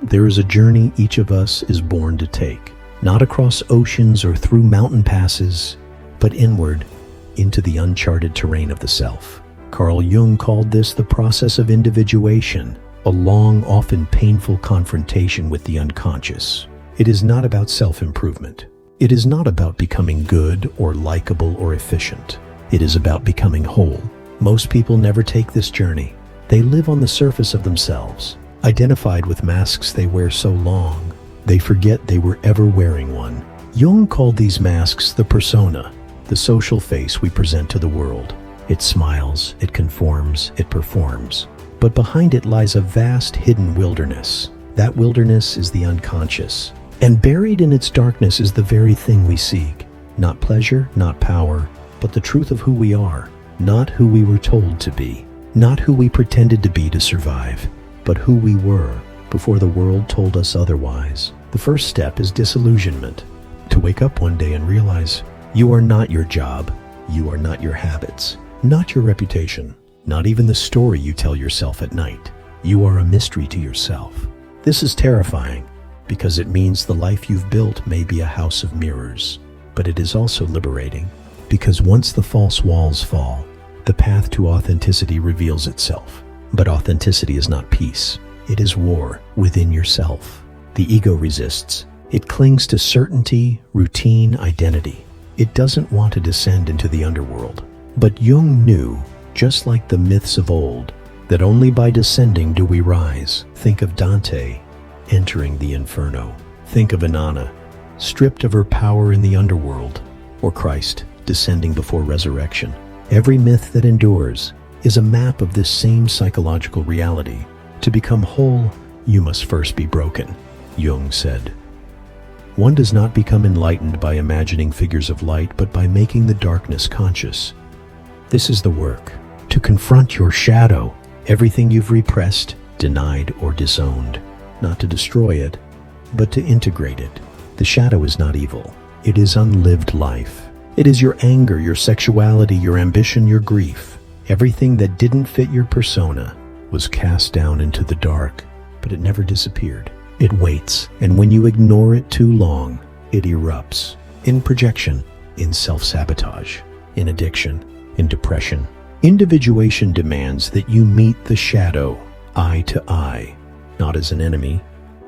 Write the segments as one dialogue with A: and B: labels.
A: There is a journey each of us is born to take, not across oceans or through mountain passes, but inward into the uncharted terrain of the self. Carl Jung called this the process of individuation, a long, often painful confrontation with the unconscious. It is not about self-improvement. It is not about becoming good or likable or efficient. It is about becoming whole. Most people never take this journey. They live on the surface of themselves, identified with masks they wear so long, they forget they were ever wearing one. Jung called these masks the persona, the social face we present to the world. It smiles, it conforms, it performs. But behind it lies a vast hidden wilderness. That wilderness is the unconscious. And buried in its darkness is the very thing we seek. Not pleasure, not power, but the truth of who we are. Not who we were told to be. Not who we pretended to be to survive, but who we were before the world told us otherwise. The first step is disillusionment. To wake up one day and realize you are not your job. You are not your habits. Not your reputation. Not even the story you tell yourself at night. You are a mystery to yourself. This is terrifying, because it means the life you've built may be a house of mirrors. But it is also liberating, because once the false walls fall, the path to authenticity reveals itself. But authenticity is not peace. It is war within yourself. The ego resists. It clings to certainty, routine, identity. It doesn't want to descend into the underworld. But Jung knew, just like the myths of old, that only by descending do we rise. Think of Dante entering the inferno. Think of Inanna, stripped of her power in the underworld, or Christ descending before resurrection. Every myth that endures is a map of this same psychological reality. To become whole, you must first be broken, Jung said. One does not become enlightened by imagining figures of light, but by making the darkness conscious. This is the work, to confront your shadow, everything you've repressed, denied, or disowned. Not to destroy it, but to integrate it. The shadow is not evil. It is unlived life. It is your anger, your sexuality, your ambition, your grief. Everything that didn't fit your persona was cast down into the dark, but it never disappeared. It waits, and when you ignore it too long, it erupts. In projection, in self-sabotage, in addiction, in depression. Individuation demands that you meet the shadow, eye to eye. Not as an enemy,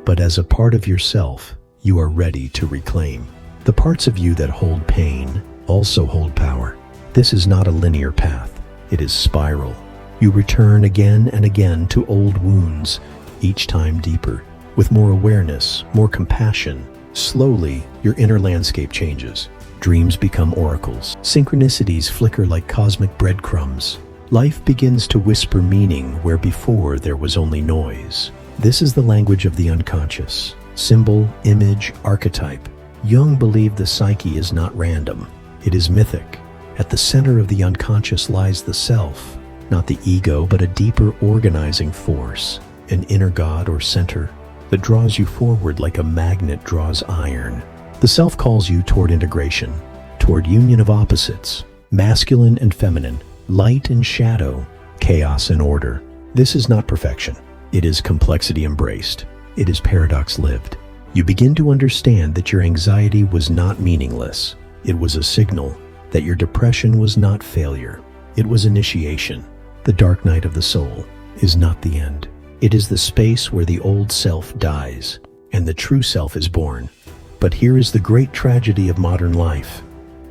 A: but as a part of yourself you are ready to reclaim. The parts of you that hold pain also hold power. This is not a linear path. It is spiral. You return again and again to old wounds, each time deeper, with more awareness, more compassion. Slowly, your inner landscape changes. Dreams become oracles. Synchronicities flicker like cosmic breadcrumbs. Life begins to whisper meaning where before there was only noise. This is the language of the unconscious. Symbol, image, archetype. Jung believed the psyche is not random. It is mythic. At the center of the unconscious lies the self, not the ego, but a deeper organizing force, an inner god or center that draws you forward like a magnet draws iron. The self calls you toward integration, toward union of opposites, masculine and feminine, light and shadow, chaos and order. This is not perfection. It is complexity embraced. It is paradox lived. You begin to understand that your anxiety was not meaningless. It was a signal that your depression was not failure. It was initiation. The dark night of the soul is not the end. It is the space where the old self dies and the true self is born. But here is the great tragedy of modern life.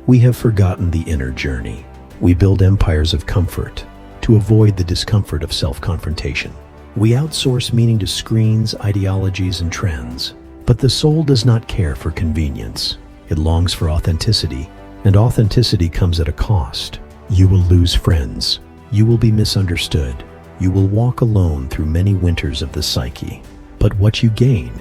A: We have forgotten the inner journey. We build empires of comfort to avoid the discomfort of self-confrontation. We outsource meaning to screens, ideologies, and trends. But the soul does not care for convenience. It longs for authenticity, and authenticity comes at a cost. You will lose friends. You will be misunderstood. You will walk alone through many winters of the psyche. But what you gain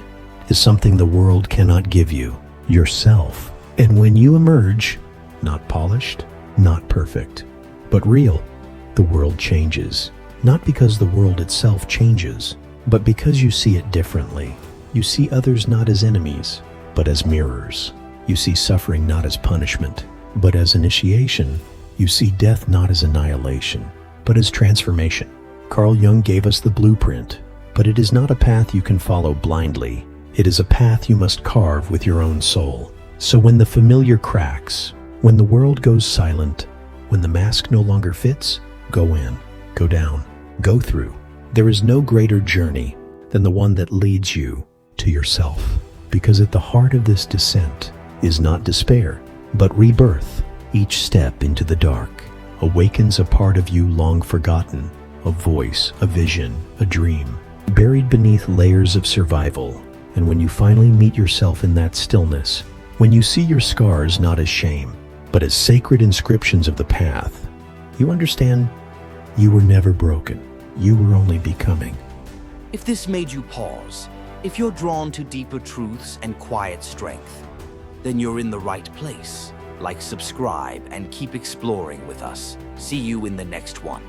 A: is something the world cannot give you, yourself. And when you emerge, not polished, not perfect, but real, the world changes. Not because the world itself changes, but because you see it differently. You see others not as enemies, but as mirrors. You see suffering not as punishment, but as initiation. You see death not as annihilation, but as transformation. Carl Jung gave us the blueprint, but But it is not a path you can follow blindly. It is a path you must carve with your own soul. So when the familiar cracks, when the world goes silent, when the mask no longer fits, go in, go down, go through. There is no greater journey than the one that leads you to yourself. Because at the heart of this descent is not despair, but rebirth. Each step into the dark awakens a part of you long forgotten, a voice, a vision, a dream, buried beneath layers of survival. And when you finally meet yourself in that stillness, when you see your scars not as shame, but as sacred inscriptions of the path, you understand you were never broken. You were only becoming.
B: If this made you pause, if you're drawn to deeper truths and quiet strength, then you're in the right place. Like, subscribe, and keep exploring with us. See you in the next one.